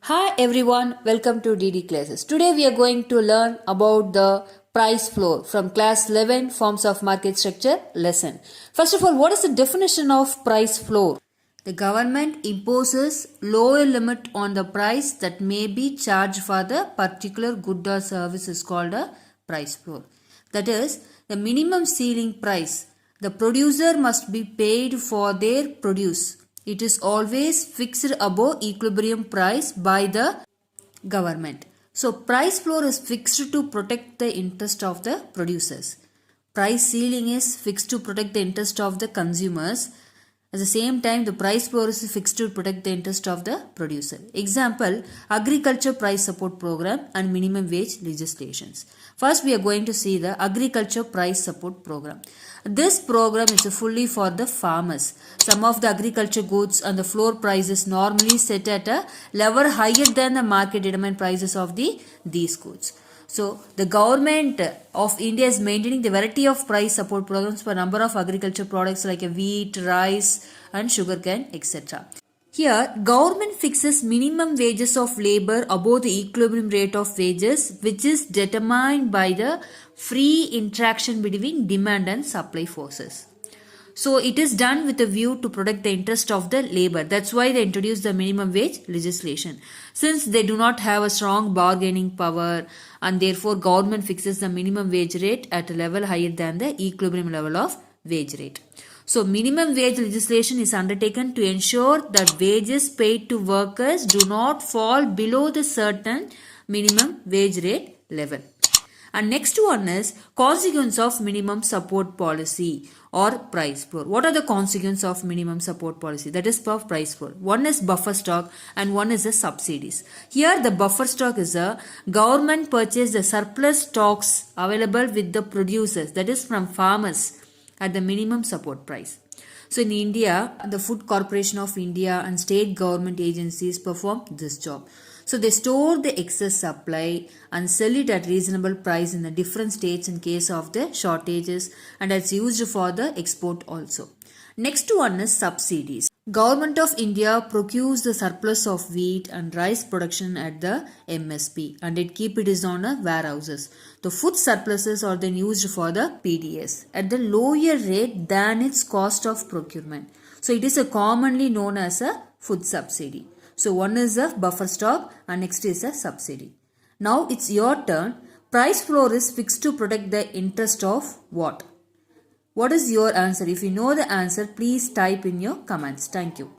Hi everyone, welcome to DD classes. Today we are going to learn about the price floor from class 11 forms of market structure lesson. First of all, what is the definition of price floor? The government imposes lower limit on the price that may be charged for the particular good or service is called a price floor. That is, the minimum ceiling price the producer must be paid for their produce. It is always fixed above equilibrium price by the government. So price floor is fixed to protect the interest of the producers. Price ceiling is fixed to protect the interest of the consumers. At the same time, the price floor is fixed to protect the interest of the producer. Example, agriculture price support program and minimum wage legislations. First, we are going to see the agriculture price support program. This program is fully for the farmers. Some of the agriculture goods and the floor prices normally set at a level higher than the market determined prices of these goods. So, the government of India is maintaining the variety of price support programs for a number of agriculture products like wheat, rice and sugarcane, etc. Here, government fixes minimum wages of labor above the equilibrium rate of wages, which is determined by the free interaction between demand and supply forces. So it is done with a view to protect the interest of the labor. That's why they introduced the minimum wage legislation. Since they do not have a strong bargaining power and therefore government fixes the minimum wage rate at a level higher than the equilibrium level of wage rate. So minimum wage legislation is undertaken to ensure that wages paid to workers do not fall below the certain minimum wage rate level. And next one is consequence of minimum support policy or price floor. What are the consequences of minimum support policy? That is for price floor. One is buffer stock and one is the subsidies. Here the buffer stock is a government purchase the surplus stocks available with the producers, that is from farmers, at the minimum support price. So in India, the Food Corporation of India and state government agencies perform this job. So they store the excess supply and sell it at reasonable price in the different states in case of the shortages, and it's used for the export also. Next one is subsidies. Government of India procures the surplus of wheat and rice production at the MSP and it keep it is on a warehouses. The food surpluses are then used for the PDS at the lower rate than its cost of procurement. So it is a commonly known as a food subsidy. So one is a buffer stock and next is a subsidy. Now it's your turn. Price floor is fixed to protect the interest of what? What is your answer? If you know the answer, please type in your comments. Thank you.